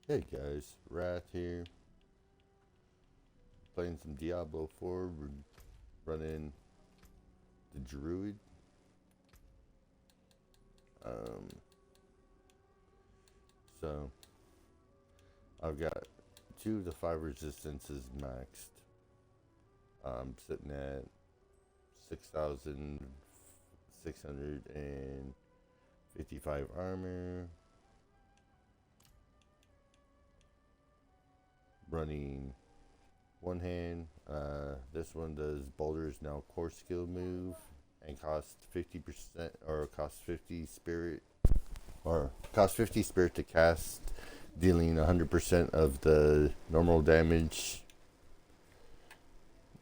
Hey guys, Wrath here, playing some Diablo 4. We're running the Druid. Um, so, I've got 2 of the 5 resistances maxed. I'm sitting at 6,655 armor, running one hand. This one does Boulder's Now Core Skill move and costs 50% or costs 50 spirit or costs 50 spirit to cast, dealing 100% of the normal damage.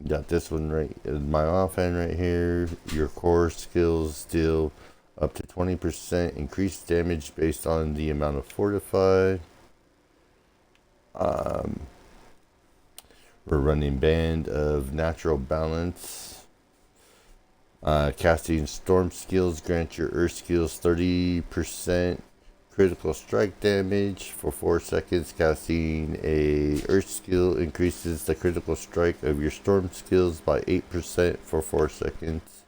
Got this one right in my offhand right here. Your core skills deal up to 20% increased damage based on the amount of fortify. Um, we're running Band of Natural Balance. Casting storm skills grant your earth skills 30% critical strike damage for 4 seconds. Casting a earth skill increases the critical strike of your storm skills by 8% for 4 seconds.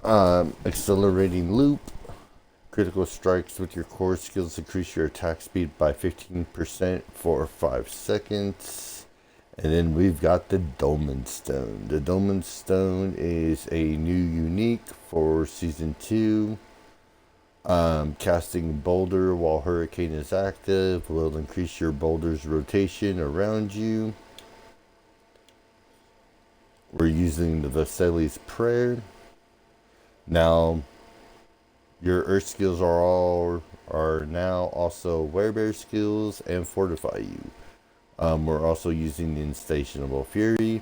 Accelerating loop. Critical strikes with your core skills increase your attack speed by 15% for 5 seconds. And then we've got the Dolmen Stone. The Dolmen Stone is a new unique for Season 2. Casting Boulder while Hurricane is active will increase your boulder's rotation around you. We're using the Vesali's Prayer. Now, your Earth skills are now also Werebear skills and Fortify you. We're also using the Instationable Fury.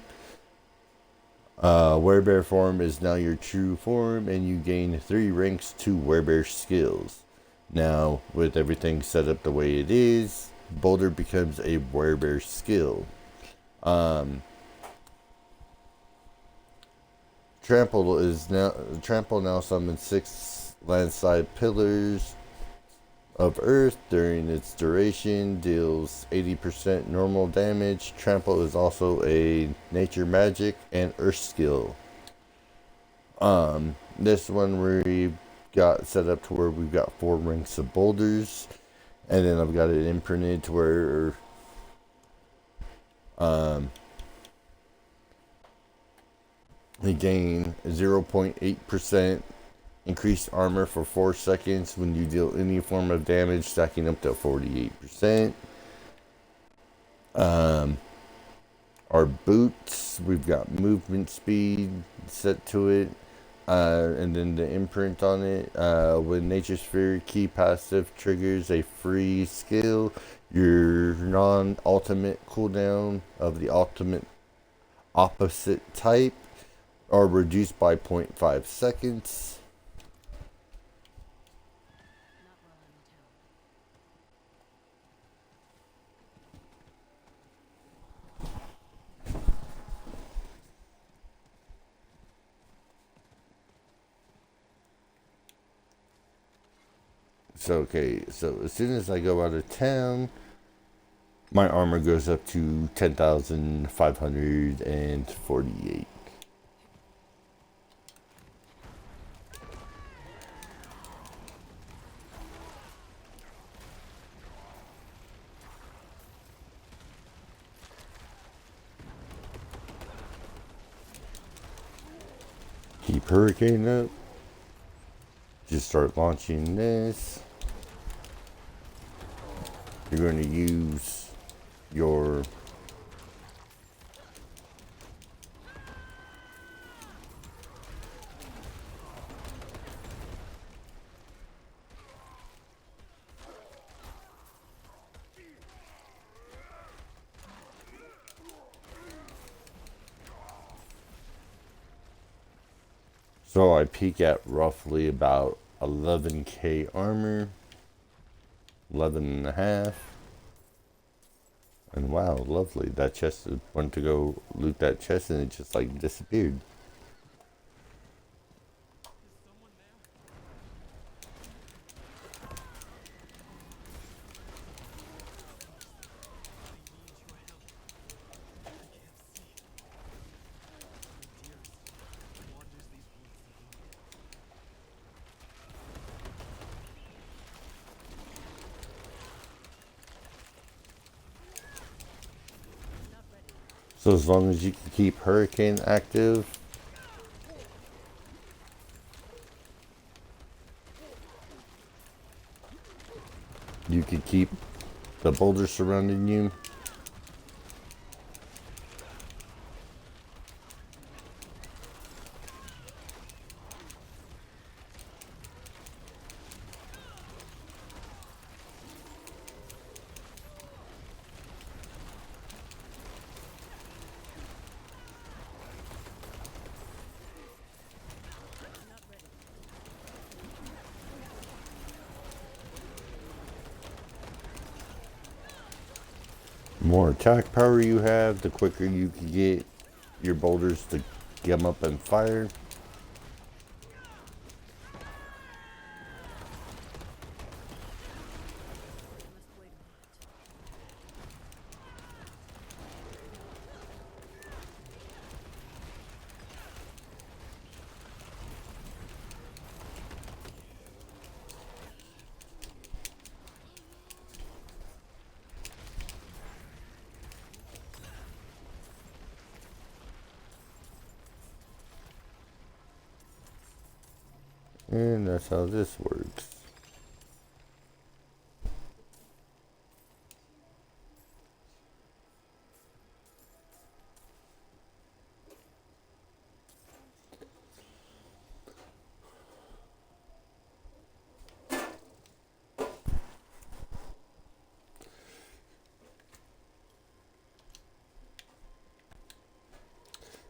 Werebear form is now your true form, and you gain 3 ranks to Werebear skills. Now, with everything set up the way it is, Boulder becomes a Werebear skill. Trample now summons 6 landslide pillars of earth during its duration, deals 80% normal damage. Trample is also a nature magic and earth skill. This one we got set up to where we've got 4 ranks of boulders, and then I've got it imprinted to where we gain 0.8% increased armor for 4 seconds when you deal any form of damage, stacking up to 48%. Our boots, we've got movement speed set to it, and then the imprint on it. When Nature Sphere key passive triggers a free skill, your non-ultimate cooldown of the ultimate opposite type are reduced by 0.5 seconds. So as soon as I go out of town, my armor goes up to 10,548. Keep Hurricane up. Just start launching this. You're going to use your so I peak at roughly about 11k armor, 11 and a half. And wow, lovely. That chest, went to go loot that chest and it just like disappeared. So as long as you can keep Hurricane active, you can keep the boulders surrounding you. The more attack power you have, the quicker you can get your boulders to get them up and fire. And that's how this works.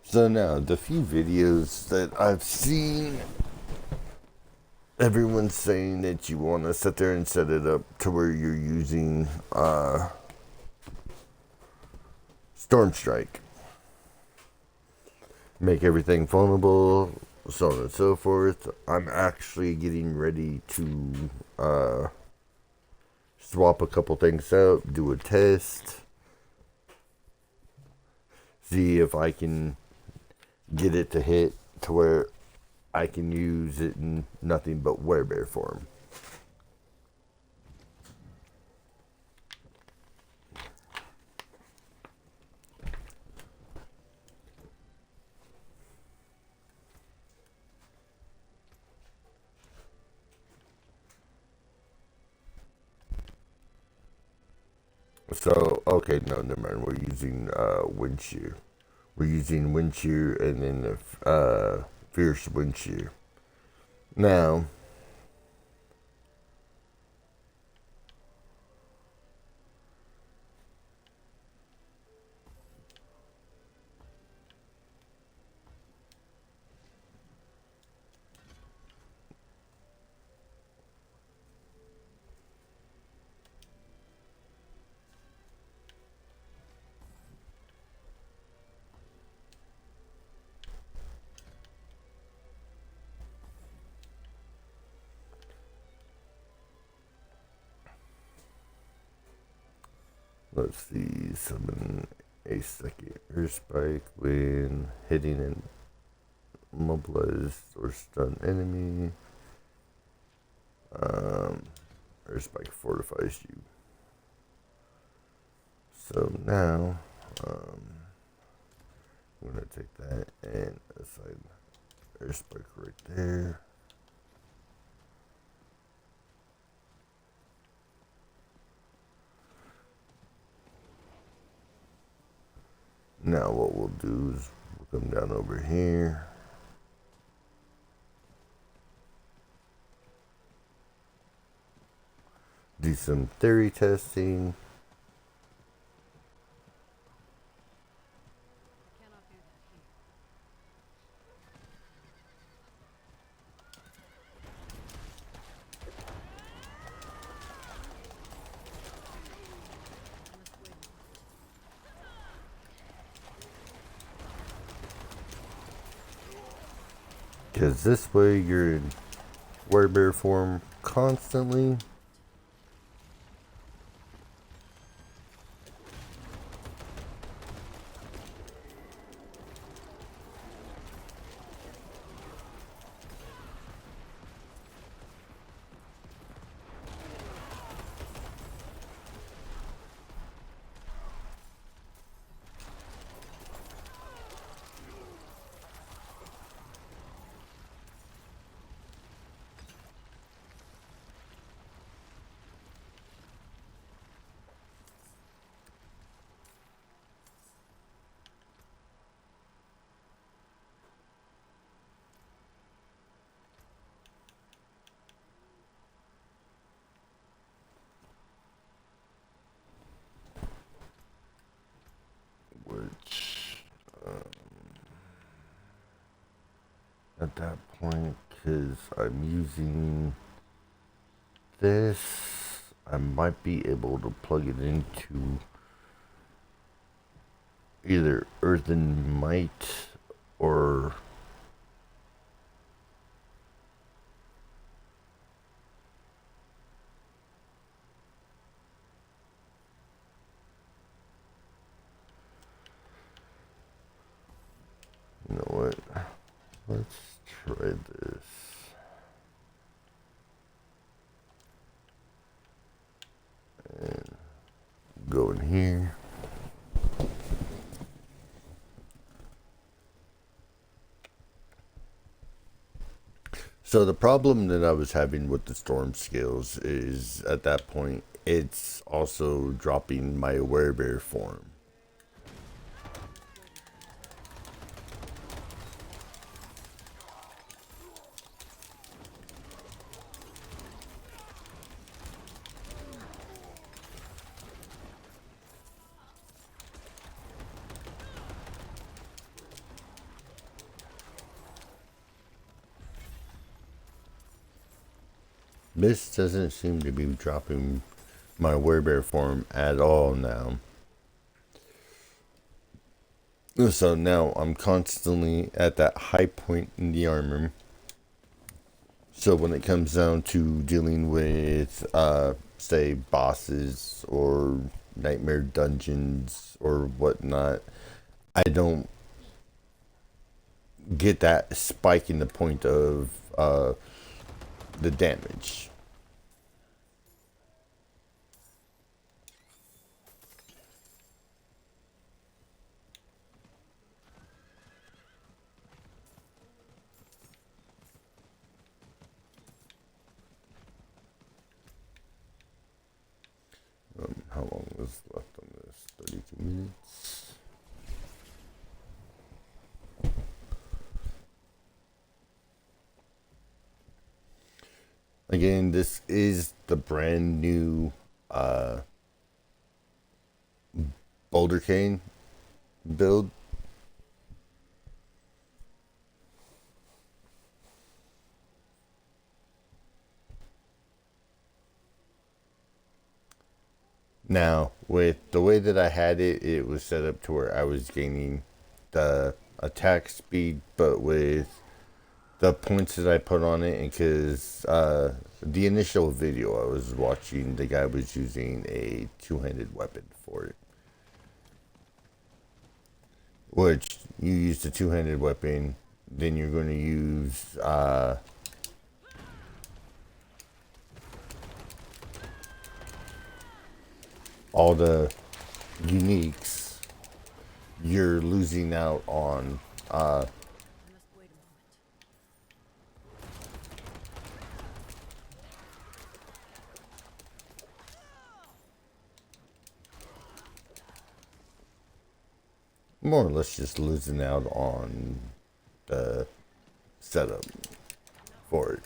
So now, the few videos that I've seen, everyone's saying that you want to sit there and set it up to where you're using Storm Strike. Make everything vulnerable, so on and so forth. I'm actually getting ready to swap a couple things out, do a test, see if I can get it to hit to where I can use it in nothing but werebear form. So, okay, no, never mind. We're using wind shear. We're using wind shear and then the fierce wind shear. Now, let's see, summon a second Earth Spike when hitting an immobilized or stunned enemy. Earth Spike fortifies you. So now, I'm going to take that and assign Earth Spike right there. Now what we'll do is we'll come down over here. Do some theory testing. Because this way you're in werebear form constantly. that point because I'm using this. I might be able to plug it into either Earthen Might or you know what? Let's try this. And go in here. So the problem that I was having with the storm scales is at that point it's also dropping my werebear form. This doesn't seem to be dropping my werebear form at all now. So now I'm constantly at that high point in the armor. So when it comes down to dealing with, say, bosses or nightmare dungeons or whatnot, I don't get that spike in the point of the damage. How long is left on this? 32 minutes. Again, this is the brand new Boulder Cane build. Now, with the way that I had it, it was set up to where I was gaining the attack speed, but with the points that I put on it, and because the initial video I was watching, the guy was using a two-handed weapon for it. Which, you use the two-handed weapon, then you're going to use all the uniques. You're losing out on more or less just losing out on the setup for it.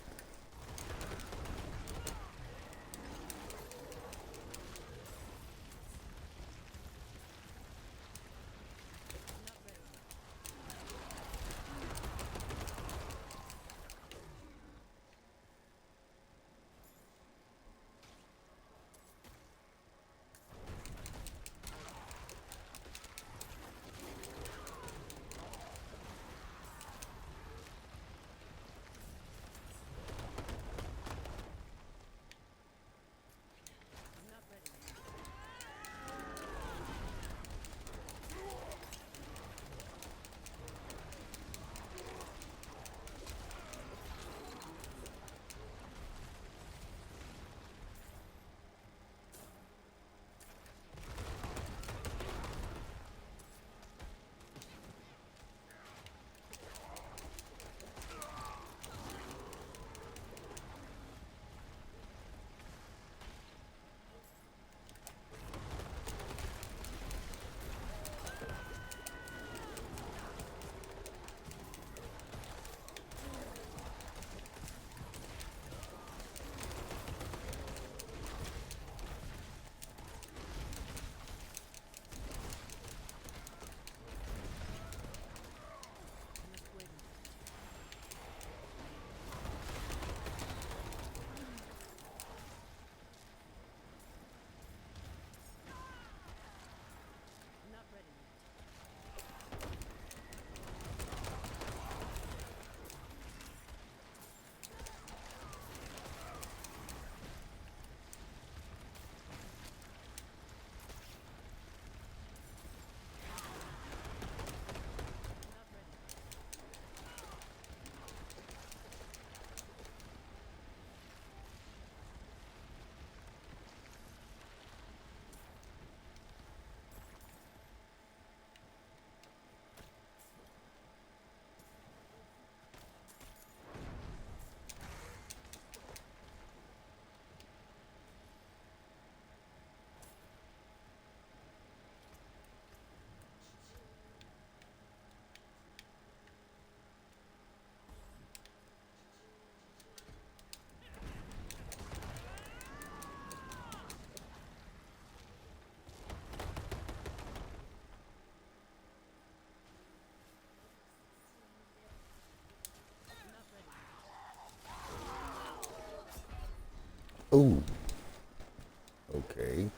Oh, okay.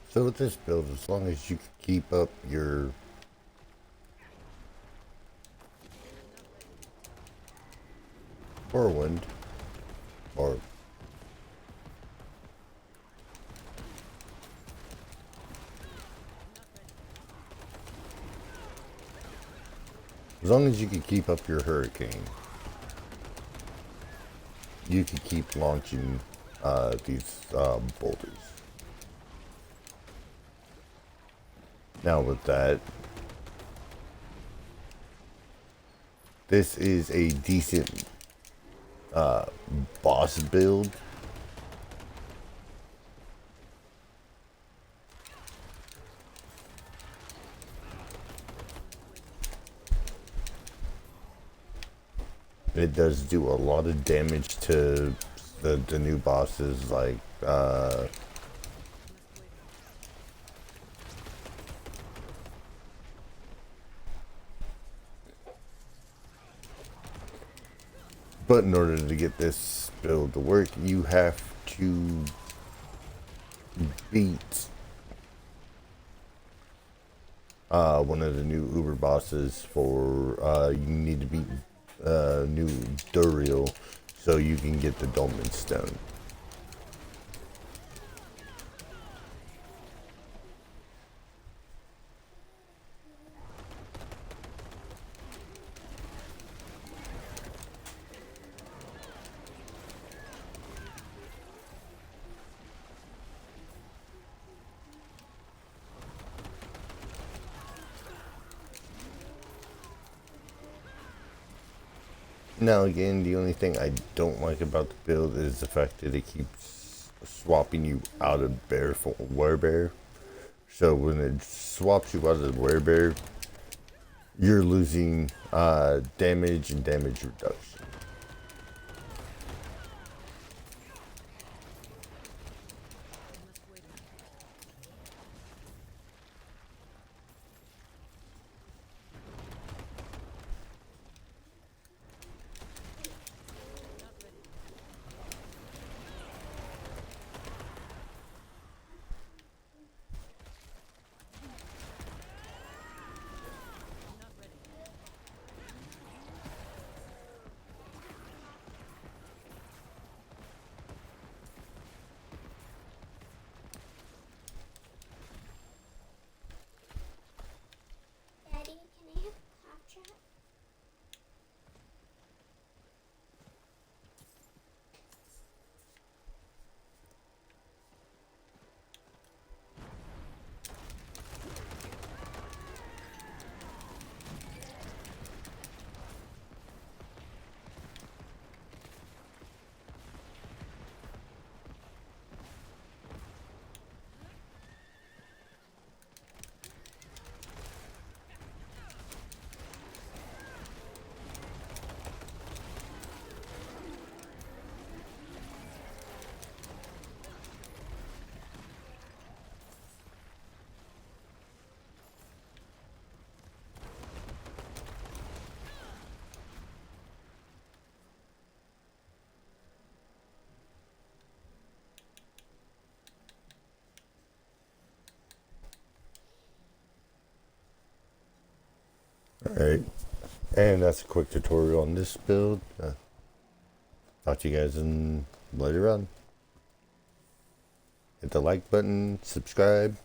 So with this build, as long as you can keep up your whirlwind, or as long as you can keep up your hurricane, you can keep launching these boulders. Now with that, this is a decent boss build. It does do a lot of damage to the new bosses, like but in order to get this build to work, you have to beat one of the new Uber bosses. For you need to beat new Duriel so you can get the Dolmen Stone. Now again, the only thing I don't like about the build is the fact that it keeps swapping you out of bear for werebear. So when it swaps you out of werebear, you're losing damage and damage reduction. Daddy, can I have Claptrap? Alright, and that's a quick tutorial on this build. Talk to you guys in later on. Hit the like button, subscribe.